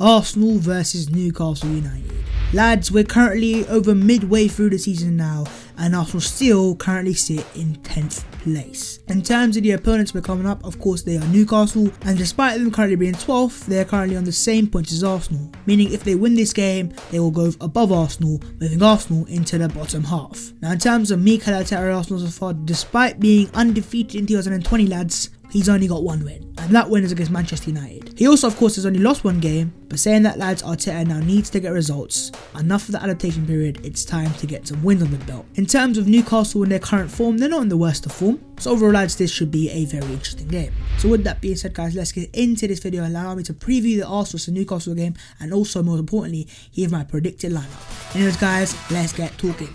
Arsenal versus Newcastle United. Lads, we're currently over midway through the season now, and Arsenal still currently sit in 10th place. In terms of the opponents we're coming up, of course they are Newcastle, and despite them currently being 12th, they are currently on the same points as Arsenal, meaning if they win this game, they will go above Arsenal, moving Arsenal into the bottom half. Now in terms of Mikel Arteta Arsenal so far, despite being undefeated in 2020, lads, he's only got one win, and that win is against Manchester United. He also, of course, has only lost one game, but saying that, lads, Arteta now needs to get results. Enough of the adaptation period, it's time to get some wins on the belt. In terms of Newcastle and their current form, they're not in the worst of form, so overall, lads, this should be a very interesting game. So with that being said, guys, let's get into this video and allow me to preview the Arsenal vs Newcastle game, and also, most importantly, here's my predicted lineup. Anyways, guys, let's get talking.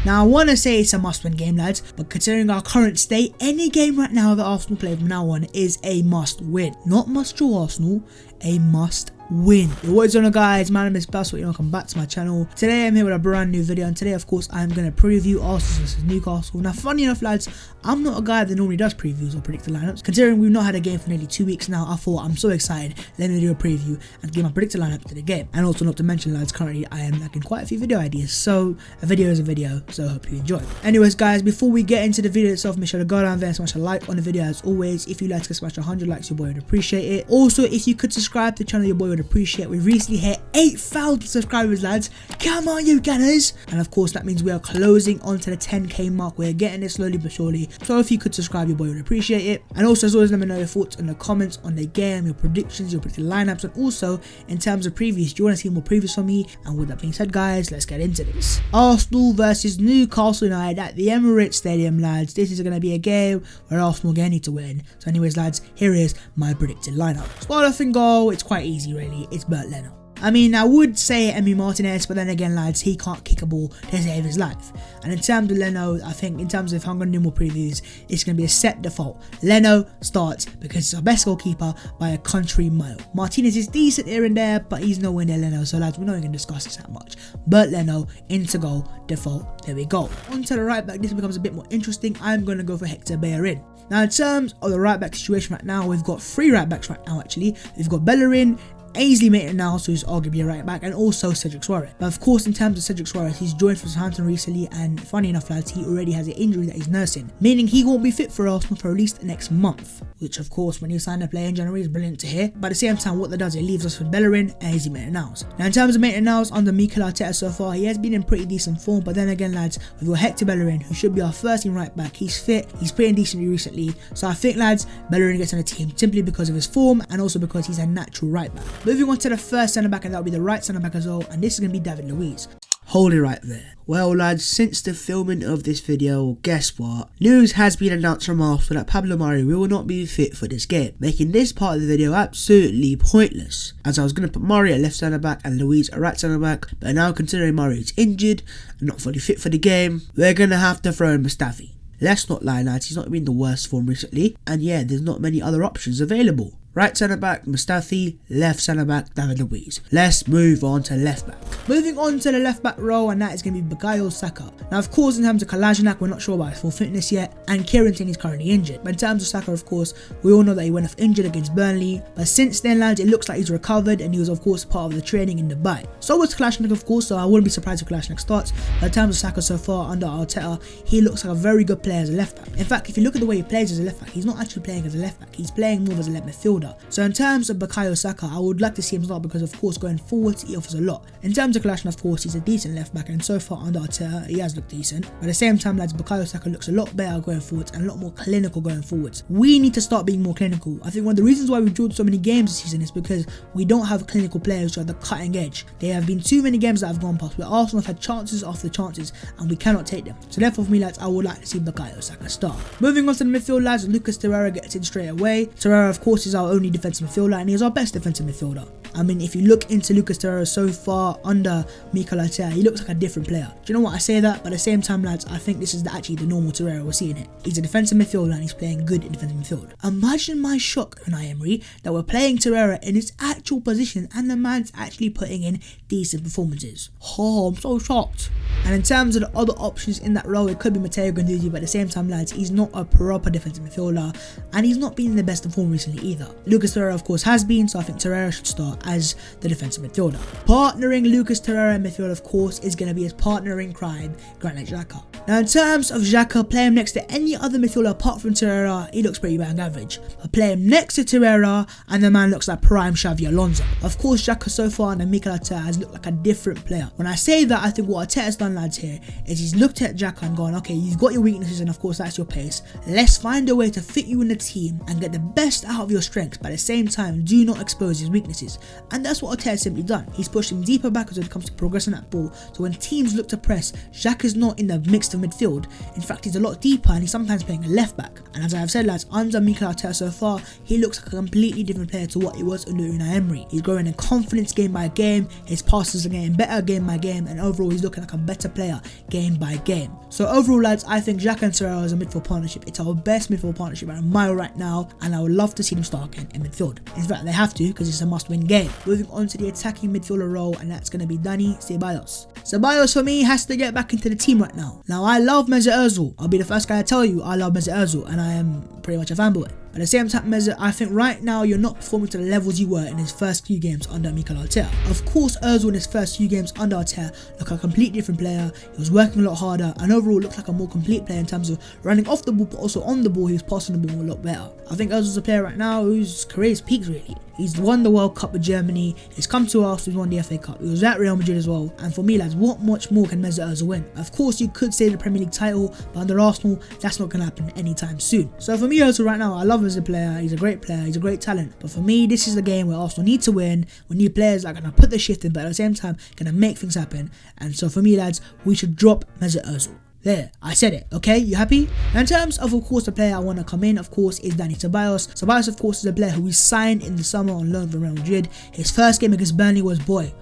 Now, I want to say it's a must-win game, lads, but considering our current state, any game right now that Arsenal play from now on is a must-win. Not must-draw Arsenal, a must-win. Yo, what is going on, guys? My name is Bassel. Welcome back to my channel. Today I'm here with a brand new video, and today, of course, I'm going to preview Arsenal vs Newcastle. Now, funny enough, lads, I'm not a guy that normally does previews or predicted lineups. Considering we've not had a game for nearly 2 weeks now, I thought I'm so excited, let me do a preview and give my predicted lineup to the game. And also, not to mention, lads, currently I am lacking quite a few video ideas, so a video is a video, so I hope you enjoy. Anyways, guys, before we get into the video itself, make sure to go down there and smash a like on the video. As always, if you like to smash 100 likes, your boy would appreciate it. Also, if you could subscribe to the channel, your boy would appreciate it. We recently hit 8,000 subscribers, lads. Come on, you gunners. And of course, that means we are closing onto the 10k mark. We're getting it slowly but surely, so if you could subscribe, your boy would appreciate it. And also, as always, let me know your thoughts in the comments on the game, your predictions, your predicted lineups, and also in terms of previews, do you want to see more previews from me? And with that being said, guys, let's get into this. Arsenal versus Newcastle United at the Emirates Stadium, lads. This is going to be a game where Arsenal again need to win. So anyways, lads, here is my predicted lineup. Start off in goal, it's quite easy really, it's Bernd Leno. I mean, I would say Emi Martinez, but then again, lads, he can't kick a ball to save his life. And in terms of Leno, I think in terms of if I'm going to do more previews, it's going to be a set default. Leno starts because he's our best goalkeeper by a country mile. Martinez is decent here and there, but he's nowhere near Leno, so lads, we're not even going to discuss this that much. But Leno, into goal, default, there we go. On to the right back, this becomes a bit more interesting. I'm going to go for Hector Bellerin. Now, in terms of the right back situation right now, we've got 3 right backs right now actually. We've got Bellerin, Ainsley Maitland-Niles, who's arguably a right back, and also Cedric Soares. But of course, in terms of Cedric Soares, he's joined from Southampton recently, and funny enough, lads, he already has an injury that he's nursing, meaning he won't be fit for Arsenal for at least the next month, which of course, when you sign a player in January, is brilliant to hear. But at the same time, what that does, it leaves us with Bellerin and Ainsley Maitland-Niles. Now, in terms of Maitland-Niles, under Mikel Arteta so far, he has been in pretty decent form, but then again, lads, we've got Hector Bellerin, who should be our first team right back. He's fit, he's playing decently recently, so I think, lads, Bellerin gets on the team simply because of his form, and also because he's a natural right back. Moving on to the first centre back, and that will be the right centre back as well, and this is going to be David Luiz. Hold it right there. Well, lads, since the filming of this video, guess what? News has been announced from Arsenal that Pablo Mari will not be fit for this game, making this part of the video absolutely pointless, as I was going to put Mari at left centre back and Luiz at right centre back, but now considering Mari is injured and not fully fit for the game, we're going to have to throw in Mustafi. Let's not lie, lads, he's not been in the worst form recently, and yeah, there's not many other options available. Right centre back, Mustafi. Left centre back, David Luiz. Let's move on to left back. Moving on to the left back role, and that is going to be Bukayo Saka. Now, of course, in terms of Kolasinac, we're not sure about his full fitness yet, and Kieran is currently injured. But in terms of Saka, of course, we all know that he went off injured against Burnley. But since then, lads, it looks like he's recovered, and he was, of course, part of the training in Dubai. So was Kolasinac, of course, so I wouldn't be surprised if Kolasinac starts. But in terms of Saka so far under Arteta, he looks like a very good player as a left back. In fact, if you look at the way he plays as a left back, he's not actually playing as a left back. He's playing more as a left midfielder. So in terms of Bukayo Saka, I would like to see him start because, of course, going forward, he offers a lot. In terms of Kolasinac, of course, he's a decent left back, and so far under Arteta, he has looked decent. But at the same time, lads, Bukayo Saka looks a lot better going forwards and a lot more clinical going forwards. We need to start being more clinical. I think one of the reasons why we've drawn so many games this season is because we don't have clinical players who are the cutting edge. There have been too many games that have gone past where Arsenal have had chances after chances, and we cannot take them. So therefore, for me, lads, I would like to see Bukayo Saka start. Moving on to the midfield, lads, Lucas Torreira gets in straight away. Torreira, of course, is our only defensive midfielder, and he is our best defensive midfielder. I mean, if you look into Lucas Torreira so far under Mikel Arteta, he looks like a different player. Do you know what, I say that, but at the same time, lads, I think this is actually the normal Torreira we're seeing it. He's a defensive midfielder and he's playing good in defensive midfield. Imagine my shock, Unai Emery, that we're playing Torreira in his actual position and the man's actually putting in decent performances. Oh, I'm so shocked. And in terms of the other options in that role, it could be Matteo Guendouzi, but at the same time, lads, he's not a proper defensive midfielder and he's not been in the best of form recently either. Lucas Torreira, of course, has been, so I think Torreira should start as the defensive midfielder. Partnering Lucas Torreira in midfield, of course, is going to be his partner in crime, Granit Xhaka. Now, in terms of Xhaka, play him next to any other midfielder apart from Torreira, he looks pretty bang average. But play him next to Torreira, and the man looks like prime Xavi Alonso. Of course, Xhaka so far under Mikel Arteta has looked like a different player. When I say that, I think what Arteta's done, lads, here is he's looked at Xhaka and gone, okay, you've got your weaknesses, and of course that's your pace. Let's find a way to fit you in the team and get the best out of your strengths, but at the same time, do not expose his weaknesses. And that's what Arteta's simply done. He's pushed him deeper backwards when it comes to progressing that ball. So when teams look to press, Xhaka's not in the mix of midfield. In fact, he's a lot deeper and he's sometimes playing a left back. And as I have said, lads, under Mikel Arteta so far, he looks like a completely different player to what he was under Unai Emery. He's growing in confidence game by game, his passes are getting better game by game, and overall he's looking like a better player game by game. So overall, lads, I think Xhaka and Torreira is a midfield partnership. It's our best midfield partnership by a mile right now, and I would love to see them start again in midfield. In fact, they have to, because it's a must-win game. Moving on to the attacking midfielder role, and that's going to be Dani Ceballos. Ceballos for me has to get back into the team right now. Now, I love Mesut Ozil. I'll be the first guy to tell you I love Mesut Ozil, and I am pretty much a fanboy. But at the same time, Mesut, I think right now you're not performing to the levels you were in his first few games under Mikel Arteta. Of course, Ozil in his first few games under Arteta looked like a completely different player. He was working a lot harder and overall looked like a more complete player in terms of running off the ball, but also on the ball he was passing the ball a lot better. I think Ozil's a player right now whose career is peaks really. He's won the World Cup with Germany, he's come to us, he's won the FA Cup, he was at Real Madrid as well, and for me, lads, what much more can Mesut Ozil win? Of course, you could say the Premier League title, but under Arsenal, that's not going to happen anytime soon. So for me, Ozil right now, I love him as a player, he's a great player, he's a great talent, but for me, this is the game where Arsenal need to win, when new players are going to put the shift in, but at the same time, going to make things happen, and so for me, lads, we should drop Mesut Ozil. There, I said it, okay? You happy? Now, in terms of course, the player I want to come in, of course, is Dani Ceballos. Ceballos, of course, is a player who we signed in the summer on loan from Real Madrid. His first game against Burnley was, boy,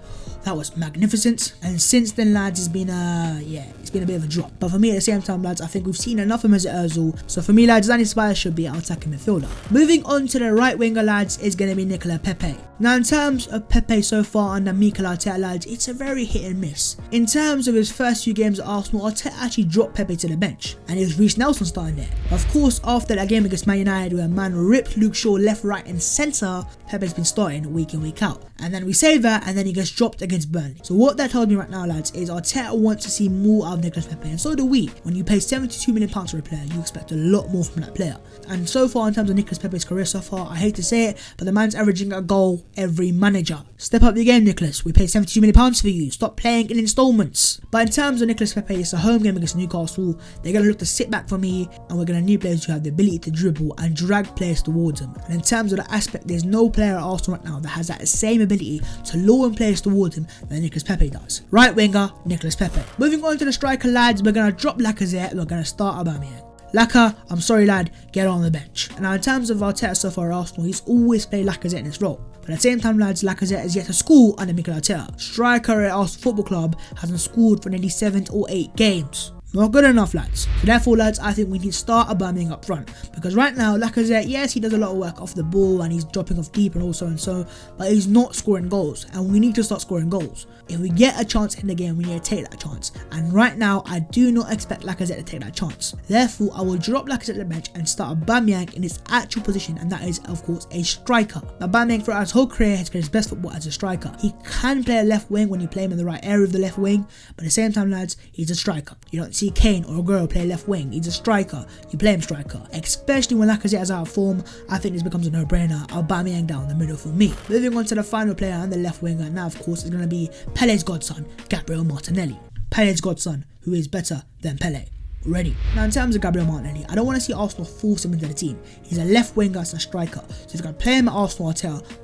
that was magnificent. And since then, lads, it's been it's been a bit of a drop. But for me, at the same time, lads, I think we've seen enough of Mesut Ozil. So for me, lads, Dani Ceballos should be our attacking midfielder. Moving on to the right winger, lads, is going to be Nicolas Pepe. Now, in terms of Pepe so far under Mikel Arteta, lads, it's a very hit and miss. In terms of his first few games at Arsenal, Arteta actually dropped Pepe to the bench, and it was Reece Nelson starting there. Of course, after that game against Man United where man ripped Luke Shaw left, right and centre, Pepe's been starting week in, week out. And then we say that, and then he gets dropped against Burnley. So what that tells me right now, lads, is Arteta wants to see more out of Nicolas Pepe, and so do we. When you pay £72 million for a player, you expect a lot more from that player. And so far, in terms of Nicolas Pepe's career so far, I hate to say it, but the man's averaging a goal every manager. Step up your game, Nicholas. We paid £72 million for you. Stop playing in installments. But in terms of Nicolas Pepe, it's a home game against Newcastle. They're going to look to sit back for me, and we're going to need players who have the ability to dribble and drag players towards them. And in terms of the aspect, there's no player at Arsenal right now that has that same ability to lure players towards him than Nicolas Pepe does. Right winger, Nicolas Pepe. Moving on to the striker, lads, we're going to drop Lacazette. We're going to start Aubameyang. Laka, I'm sorry lad, get on the bench. And now in terms of Arteta so far at Arsenal, he's always played Lacazette in this role. But at the same time, lads, Lacazette has yet to score under Mikel Arteta. Striker at Arsenal Football Club hasn't scored for nearly 7 or 8 games. Not good enough, lads. So therefore, lads, I think we need to start Aubameyang up front. Because right now, Lacazette, yes, he does a lot of work off the ball and he's dropping off deep and also and so, but he's not scoring goals. And we need to start scoring goals. If we get a chance in the game, we need to take that chance. And right now, I do not expect Lacazette to take that chance. Therefore, I will drop Lacazette at the bench and start Aubameyang in his actual position, and that is, of course, a striker. Aubameyang, throughout his whole career, has played his best football as a striker. He can play a left wing when you play him in the right area of the left wing, but at the same time, lads, he's a striker. You don't see Kane or Aguero play left wing. He's a striker. You play him striker. Especially when Lacazette is out of form, I think this becomes a no-brainer. Aubameyang down the middle for me. Moving on to the final player and the left winger, now of course is going to be Pele's godson, Gabriel Martinelli. Pele's godson, who is better than Pele. Ready. Now in terms of Gabriel Martinelli, I don't want to see Arsenal force him into the team. He's a left winger as a striker, so if you're going to play him at Arsenal,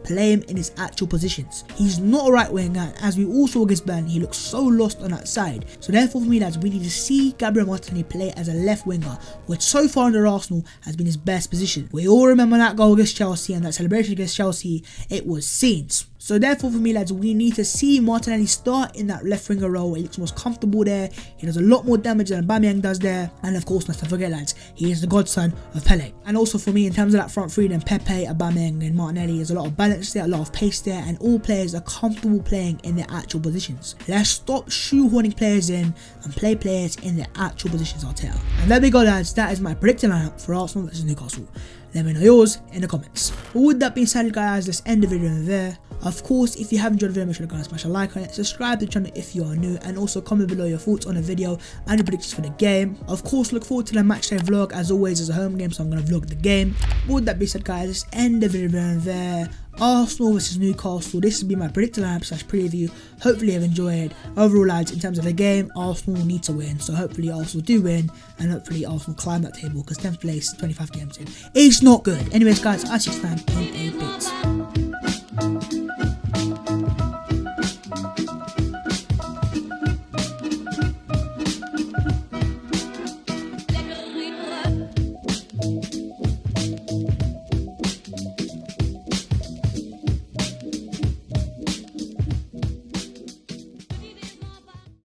play him in his actual positions. He's not a right winger, and as we all saw against Burnley, he looks so lost on that side. So therefore for me, lads, we need to see Gabriel Martinelli play as a left winger, which so far under Arsenal has been his best position. We all remember that goal against Chelsea and that celebration against Chelsea. It was scenes. So therefore for me lads, we need to see Martinelli start in that left winger role. He looks most comfortable there. He does a lot more damage than Aubameyang does there. And of course, not to forget lads, he is the godson of Pele. And also for me, in terms of that front three, then Pepe, Aubameyang and Martinelli, there's a lot of balance there, a lot of pace there, and all players are comfortable playing in their actual positions. Let's stop shoehorning players in and play players in their actual positions, Arteta. And there we go lads, that is my predicted lineup for Arsenal versus Newcastle. Let me know yours in the comments. But with that being said guys, let's end the video there. Of course, if you have enjoyed the video, make sure to smash a like on it, subscribe to the channel if you are new, and also comment below your thoughts on the video and your predictions for the game. Of course, look forward to the matchday vlog. As always, it's a home game, so I'm going to vlog the game. But with that being said guys, let's end the video there. Arsenal versus Newcastle. This has been my predicted lineup / preview. Hopefully you've enjoyed. Overall lads, in terms of the game, Arsenal need to win, so hopefully Arsenal do win, and hopefully Arsenal climb that table, because 10th place 25 games in, it's not good. Anyways guys, I'll see you next time in a bit.